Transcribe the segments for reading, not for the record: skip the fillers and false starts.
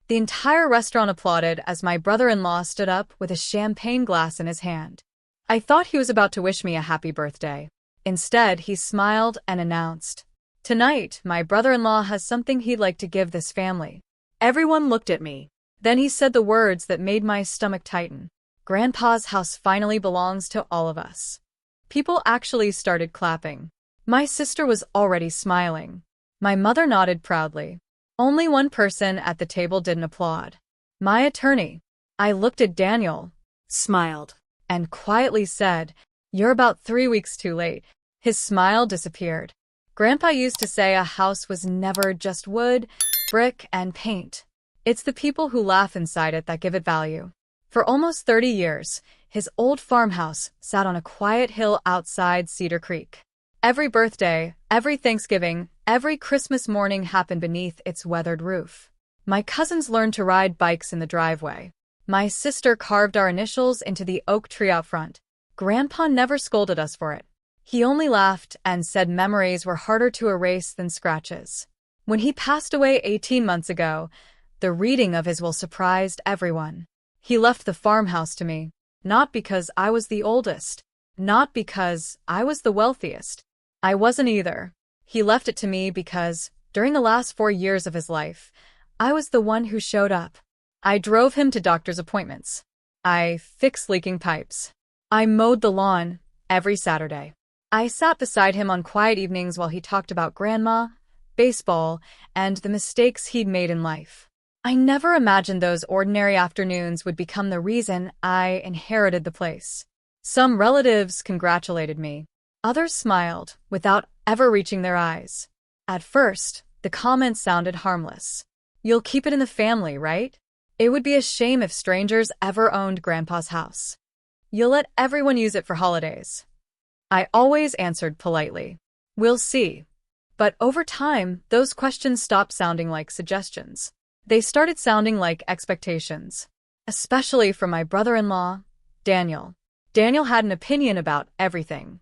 The entire restaurant applauded as my brother-in-law stood up with a champagne glass in his hand. I thought he was about to wish me a happy birthday. Instead, he smiled and announced, "Tonight, my brother-in-law has something he'd like to give this family." Everyone looked at me. Then he said the words that made my stomach tighten. "Grandpa's house finally belongs to all of us." People actually started clapping. My sister was already smiling. My mother nodded proudly. Only one person at the table didn't applaud. My attorney. I looked at Daniel, smiled, and quietly said, "You're about 3 weeks too late." His smile disappeared. Grandpa used to say a house was never just wood, brick, and paint. It's the people who laugh inside it that give it value. For almost 30 years, his old farmhouse sat on a quiet hill outside Cedar Creek. Every birthday, every Thanksgiving, every Christmas morning happened beneath its weathered roof. My cousins learned to ride bikes in the driveway. My sister carved our initials into the oak tree out front. Grandpa never scolded us for it. He only laughed and said memories were harder to erase than scratches. When he passed away 18 months ago, the reading of his will surprised everyone. He left the farmhouse to me, not because I was the oldest, not because I was the wealthiest. I wasn't either. He left it to me because, during the last 4 years of his life, I was the one who showed up. I drove him to doctor's appointments. I fixed leaking pipes. I mowed the lawn every Saturday. I sat beside him on quiet evenings while he talked about grandma, baseball, and the mistakes he'd made in life. I never imagined those ordinary afternoons would become the reason I inherited the place. Some relatives congratulated me. Others smiled, without ever reaching their eyes. At first, the comments sounded harmless. "You'll keep it in the family, right? It would be a shame if strangers ever owned Grandpa's house. You'll let everyone use it for holidays." I always answered politely, "We'll see." But over time, those questions stopped sounding like suggestions. They started sounding like expectations. Especially from my brother-in-law, Daniel. Daniel had an opinion about everything.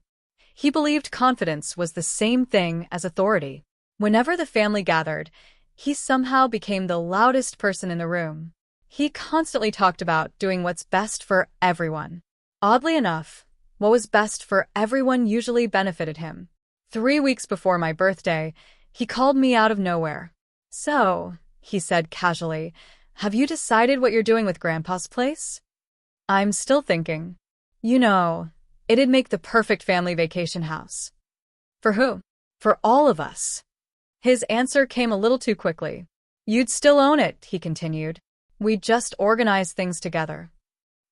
He believed confidence was the same thing as authority. Whenever the family gathered, he somehow became the loudest person in the room. He constantly talked about doing what's best for everyone. Oddly enough, what was best for everyone usually benefited him. 3 weeks before my birthday, he called me out of nowhere. "So," he said casually, "have you decided what you're doing with Grandpa's place?" "I'm still thinking. You know, it'd make the perfect family vacation house." "For who?" "For all of us." His answer came a little too quickly. "You'd still own it," he continued. "We'd just organize things together."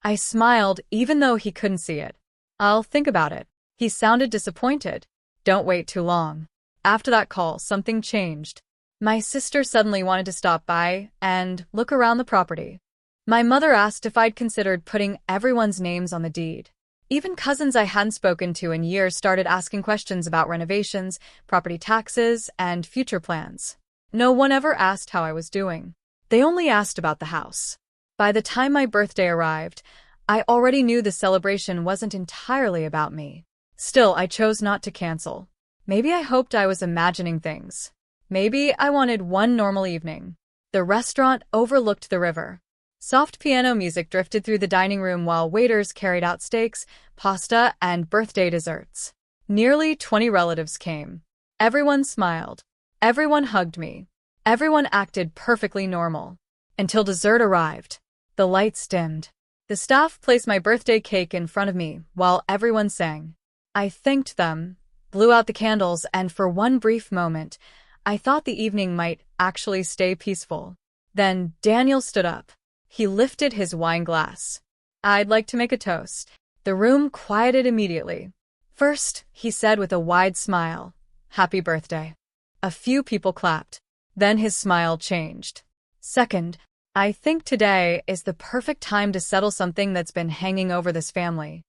I smiled, even though he couldn't see it. "I'll think about it." He sounded disappointed. "Don't wait too long." After that call, something changed. My sister suddenly wanted to stop by and look around the property. My mother asked if I'd considered putting everyone's names on the deed. Even cousins I hadn't spoken to in years started asking questions about renovations, property taxes, and future plans. No one ever asked how I was doing. They only asked about the house. By the time my birthday arrived, I already knew the celebration wasn't entirely about me. Still, I chose not to cancel. Maybe I hoped I was imagining things. Maybe I wanted one normal evening. The restaurant overlooked the river. Soft piano music drifted through the dining room while waiters carried out steaks, pasta, and birthday desserts. Nearly 20 relatives came. Everyone smiled. Everyone hugged me. Everyone acted perfectly normal. Until dessert arrived. The lights dimmed. The staff placed my birthday cake in front of me while everyone sang. I thanked them, blew out the candles, and for one brief moment, I thought the evening might actually stay peaceful. Then Daniel stood up. He lifted his wine glass. "I'd like to make a toast." The room quieted immediately. "First," he said with a wide smile, "happy birthday." A few people clapped. Then his smile changed. "Second, I think today is the perfect time to settle something that's been hanging over this family."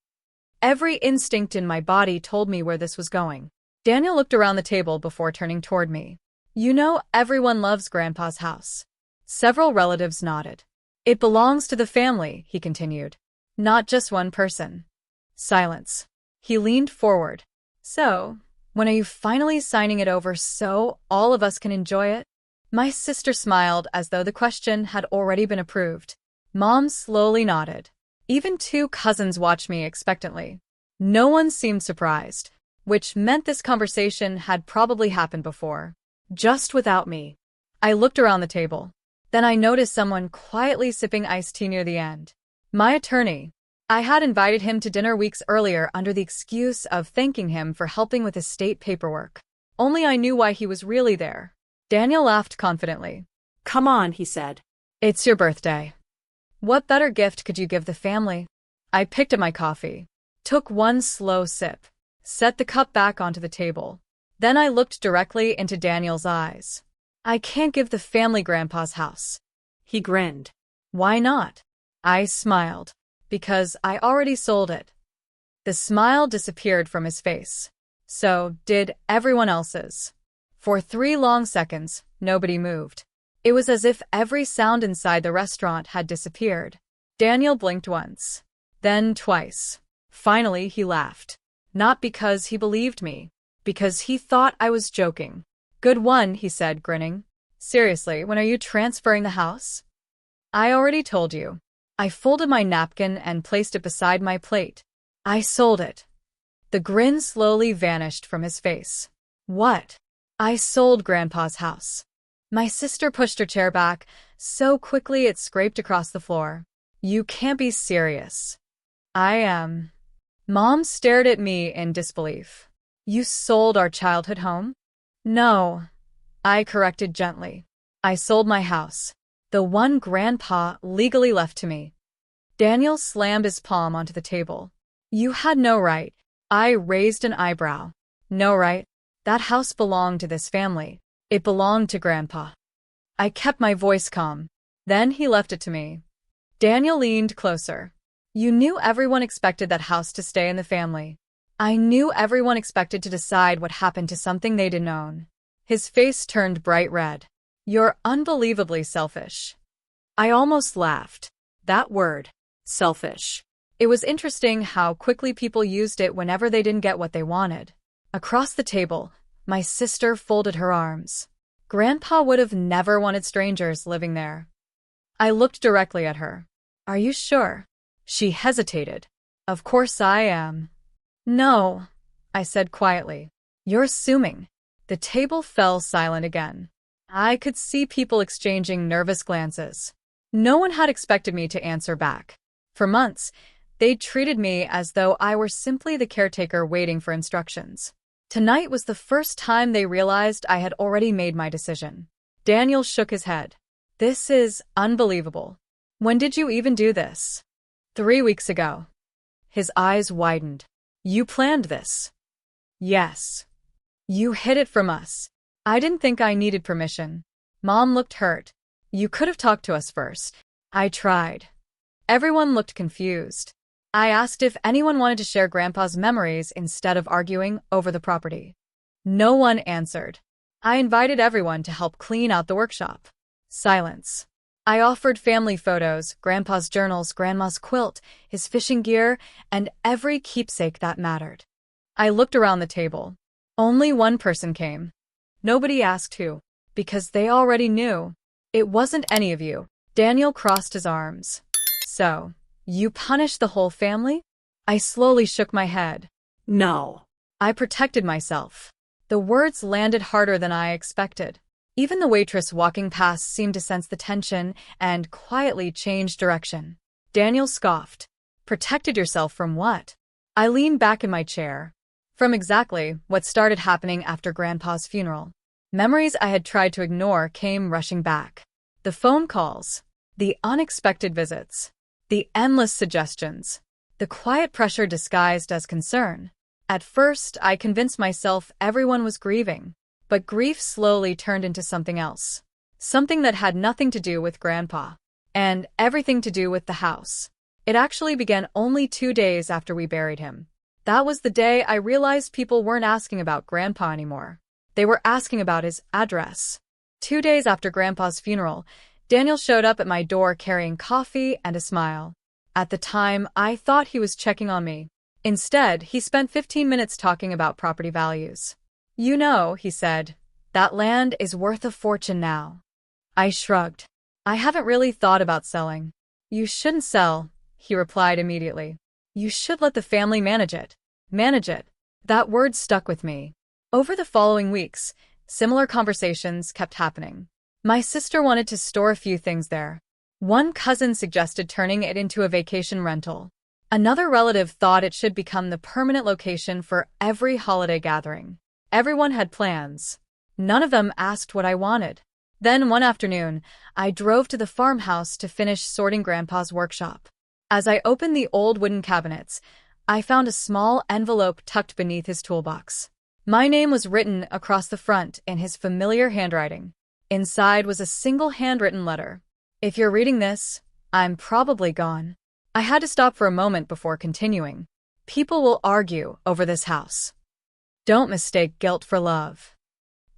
Every instinct in my body told me where this was going. Daniel looked around the table before turning toward me. "You know, everyone loves Grandpa's house." Several relatives nodded. "It belongs to the family," he continued. "Not just one person." Silence. He leaned forward. "So, when are you finally signing it over so all of us can enjoy it?" My sister smiled as though the question had already been approved. Mom slowly nodded. Even two cousins watched me expectantly. No one seemed surprised, which meant this conversation had probably happened before, just without me. I looked around the table. Then I noticed someone quietly sipping iced tea near the end. My attorney. I had invited him to dinner weeks earlier under the excuse of thanking him for helping with estate paperwork. Only I knew why he was really there. Daniel laughed confidently. Come on, he said. It's your birthday. What better gift could you give the family? I picked up my coffee, took one slow sip, set the cup back onto the table. Then I looked directly into Daniel's eyes. I can't give the family Grandpa's house. He grinned. Why not? I smiled. Because I already sold it. The smile disappeared from his face. So did everyone else's. For 3 long seconds, nobody moved. It was as if every sound inside the restaurant had disappeared. Daniel blinked once, then twice. Finally, he laughed. Not because he believed me, because he thought I was joking. Good one, he said, grinning. Seriously, when are you transferring the house? I already told you. I folded my napkin and placed it beside my plate. I sold it. The grin slowly vanished from his face. What? I sold Grandpa's house. My sister pushed her chair back so quickly it scraped across the floor. You can't be serious. I am. Mom stared at me in disbelief. You sold our childhood home? No. I corrected gently. I sold my house. The one Grandpa legally left to me. Daniel slammed his palm onto the table. You had no right. I raised an eyebrow. No right? That house belonged to this family. It belonged to Grandpa. I kept my voice calm. Then he left it to me. Daniel leaned closer. You knew everyone expected that house to stay in the family. I knew everyone expected to decide what happened to something they didn't own. His face turned bright red. You're unbelievably selfish. I almost laughed. That word. Selfish. It was interesting how quickly people used it whenever they didn't get what they wanted. Across the table, my sister folded her arms. Grandpa would have never wanted strangers living there. I looked directly at her. Are you sure? She hesitated. Of course I am. No, I said quietly. You're assuming. The table fell silent again. I could see people exchanging nervous glances. No one had expected me to answer back. For months, they'd treated me as though I were simply the caretaker waiting for instructions. Tonight was the first time they realized I had already made my decision. Daniel shook his head. This is unbelievable. When did you even do this? 3 weeks ago. His eyes widened. You planned this? Yes. You hid it from us. I didn't think I needed permission. Mom looked hurt. You could have talked to us first. I tried. Everyone looked confused. I asked if anyone wanted to share Grandpa's memories instead of arguing over the property. No one answered. I invited everyone to help clean out the workshop. Silence. I offered family photos, Grandpa's journals, Grandma's quilt, his fishing gear, and every keepsake that mattered. I looked around the table. Only one person came. Nobody asked who, because they already knew. It wasn't any of you. Daniel crossed his arms. So, you punished the whole family? I slowly shook my head. No. I protected myself. The words landed harder than I expected. Even the waitress walking past seemed to sense the tension and quietly changed direction. Daniel scoffed. Protected yourself from what? I leaned back in my chair. From exactly what started happening after Grandpa's funeral. Memories I had tried to ignore came rushing back. The phone calls, the unexpected visits, the endless suggestions, the quiet pressure disguised as concern. At first, I convinced myself everyone was grieving, but grief slowly turned into something else. Something that had nothing to do with Grandpa, and everything to do with the house. It actually began only 2 days after we buried him. That was the day I realized people weren't asking about Grandpa anymore. They were asking about his address. 2 days after Grandpa's funeral, Daniel showed up at my door carrying coffee and a smile. At the time, I thought he was checking on me. Instead, he spent 15 minutes talking about property values. You know, he said, That land is worth a fortune now. I shrugged. I haven't really thought about selling. You shouldn't sell, he replied immediately. You should let the family manage it. Manage it. That word stuck with me. Over the following weeks, similar conversations kept happening. My sister wanted to store a few things there. One cousin suggested turning it into a vacation rental. Another relative thought it should become the permanent location for every holiday gathering. Everyone had plans. None of them asked what I wanted. Then one afternoon, I drove to the farmhouse to finish sorting Grandpa's workshop. As I opened the old wooden cabinets, I found a small envelope tucked beneath his toolbox. My name was written across the front in his familiar handwriting. Inside was a single handwritten letter. If you're reading this, I'm probably gone. I had to stop for a moment before continuing. People will argue over this house. Don't mistake guilt for love.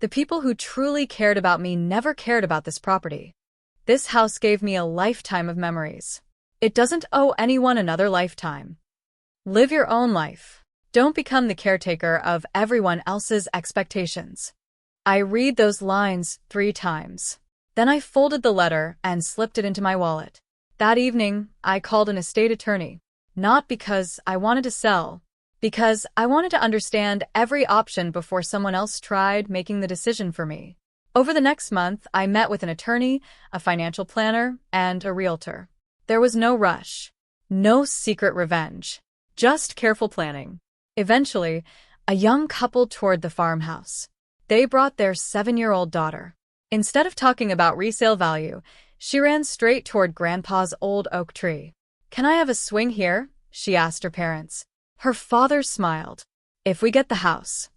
The people who truly cared about me never cared about this property. This house gave me a lifetime of memories. It doesn't owe anyone another lifetime. Live your own life. Don't become the caretaker of everyone else's expectations. I read those lines 3 times. Then I folded the letter and slipped it into my wallet. That evening, I called an estate attorney. Not because I wanted to sell, because I wanted to understand every option before someone else tried making the decision for me. Over the next month, I met with an attorney, a financial planner, and a realtor. There was no rush, no secret revenge, just careful planning. Eventually, a young couple toured the farmhouse. They brought their 7-year-old daughter. Instead of talking about resale value, she ran straight toward Grandpa's old oak tree. "Can I have a swing here?" she asked her parents. Her father smiled. "If we get the house."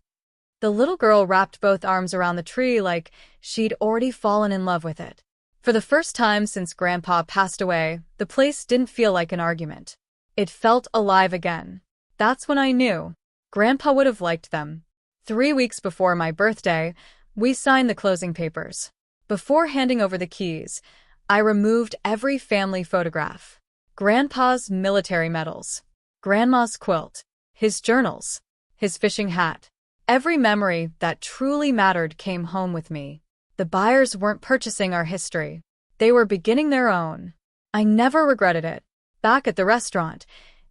The little girl wrapped both arms around the tree like she'd already fallen in love with it. For the first time since Grandpa passed away, the place didn't feel like an argument. It felt alive again. That's when I knew Grandpa would have liked them. 3 weeks before my birthday, we signed the closing papers. Before handing over the keys, I removed every family photograph. Grandpa's military medals, Grandma's quilt, his journals, his fishing hat. Every memory that truly mattered came home with me. The buyers weren't purchasing our history. They were beginning their own. I never regretted it. Back at the restaurant,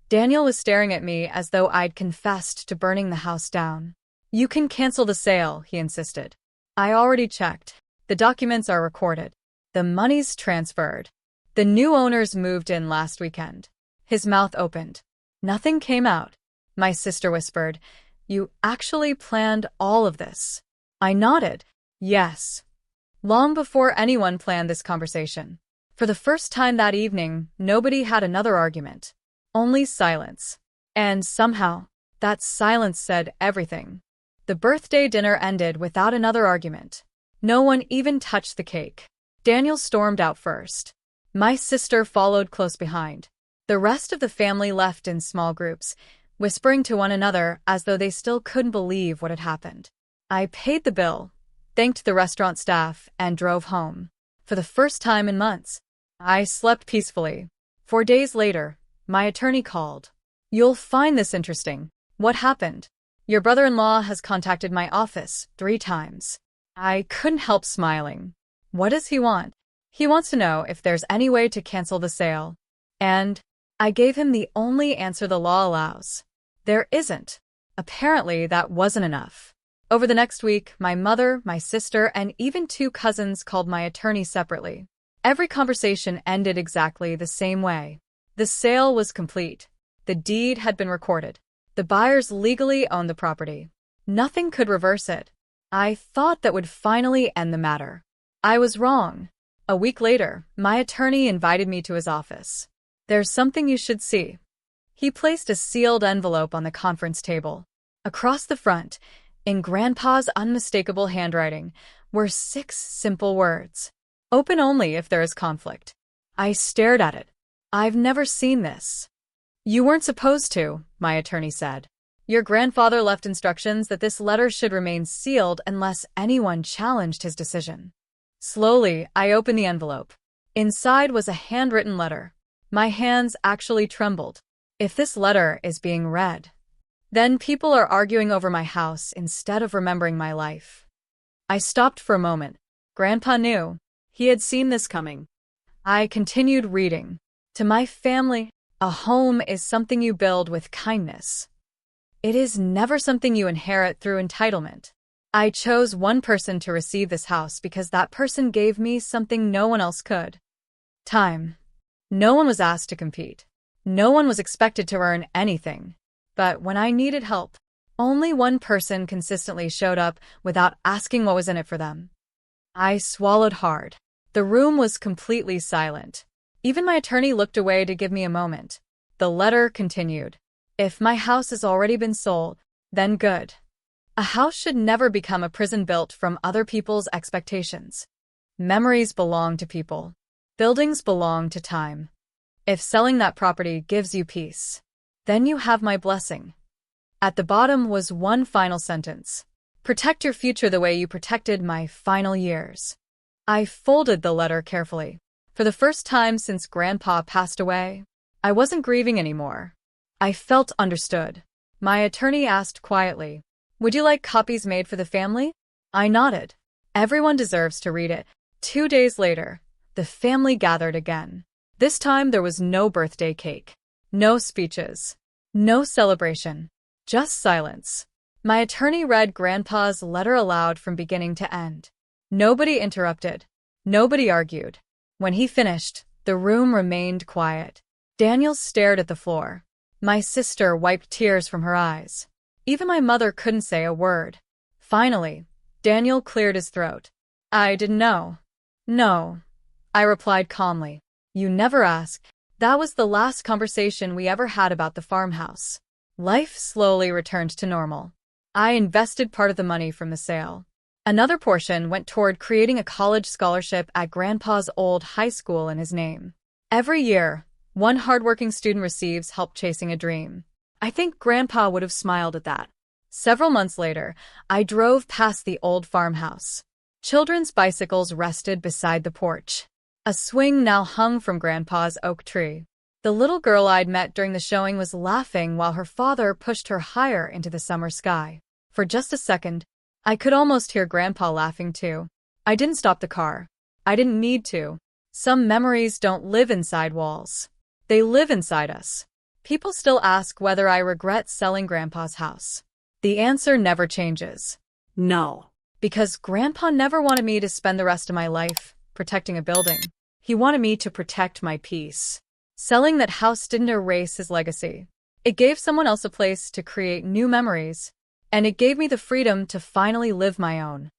Daniel was staring at me as though I'd confessed to burning the house down. "You can cancel the sale," he insisted. "I already checked. The documents are recorded. The money's transferred. The new owners moved in last weekend." His mouth opened. Nothing came out. My sister whispered, "You actually planned all of this?" I nodded. Yes. Long before anyone planned this conversation. For the first time that evening, nobody had another argument. Only silence. And somehow, that silence said everything. The birthday dinner ended without another argument. No one even touched the cake. Daniel stormed out first. My sister followed close behind. The rest of the family left in small groups, whispering to one another as though they still couldn't believe what had happened. I paid the bill, thanked the restaurant staff, and drove home. For the first time in months, I slept peacefully. 4 days later, my attorney called. "You'll find this interesting. What happened? Your brother-in-law has contacted my office 3 times. I couldn't help smiling. What does he want? He wants to know if there's any way to cancel the sale. And I gave him the only answer the law allows. There isn't. Apparently, that wasn't enough. Over the next week, my mother, my sister, and even 2 cousins called my attorney separately. Every conversation ended exactly the same way. The sale was complete. The deed had been recorded. The buyers legally owned the property. Nothing could reverse it. I thought that would finally end the matter. I was wrong. A week later, my attorney invited me to his office. "There's something you should see." He placed a sealed envelope on the conference table. Across the front, in Grandpa's unmistakable handwriting, were 6 simple words. "Open only if there is conflict." I stared at it. "I've never seen this." "You weren't supposed to," my attorney said. "Your grandfather left instructions that this letter should remain sealed unless anyone challenged his decision." Slowly, I opened the envelope. Inside was a handwritten letter. My hands actually trembled. If this letter is being read, then people are arguing over my house instead of remembering my life. I stopped for a moment. Grandpa knew. He had seen this coming. I continued reading. To my family, a home is something you build with kindness. It is never something you inherit through entitlement. I chose one person to receive this house because that person gave me something no one else could. Time. No one was asked to compete. No one was expected to earn anything. But when I needed help, only one person consistently showed up without asking what was in it for them. I swallowed hard. The room was completely silent. Even my attorney looked away to give me a moment. The letter continued. If my house has already been sold, then good. A house should never become a prison built from other people's expectations. Memories belong to people. Buildings belong to time. If selling that property gives you peace, then you have my blessing. At the bottom was one final sentence. Protect your future the way you protected my final years. I folded the letter carefully. For the first time since Grandpa passed away, I wasn't grieving anymore. I felt understood. My attorney asked quietly, "Would you like copies made for the family?" I nodded. Everyone deserves to read it. 2 days later, the family gathered again. This time there was no birthday cake, no speeches, no celebration, just silence. My attorney read Grandpa's letter aloud from beginning to end. Nobody interrupted. Nobody argued. When he finished, the room remained quiet. Daniel stared at the floor. My sister wiped tears from her eyes. Even my mother couldn't say a word. Finally, Daniel cleared his throat. "I didn't know." "No," I replied calmly. "You never asked." That was the last conversation we ever had about the farmhouse. Life slowly returned to normal. I invested part of the money from the sale. Another portion went toward creating a college scholarship at Grandpa's old high school in his name. Every year, one hardworking student receives help chasing a dream. I think Grandpa would have smiled at that. Several months later, I drove past the old farmhouse. Children's bicycles rested beside the porch. A swing now hung from Grandpa's oak tree. The little girl I'd met during the showing was laughing while her father pushed her higher into the summer sky. For just a second, I could almost hear Grandpa laughing too. I didn't stop the car. I didn't need to. Some memories don't live inside walls. They live inside us. People still ask whether I regret selling Grandpa's house. The answer never changes. No. Because Grandpa never wanted me to spend the rest of my life protecting a building. He wanted me to protect my peace. Selling that house didn't erase his legacy. It gave someone else a place to create new memories, and it gave me the freedom to finally live my own.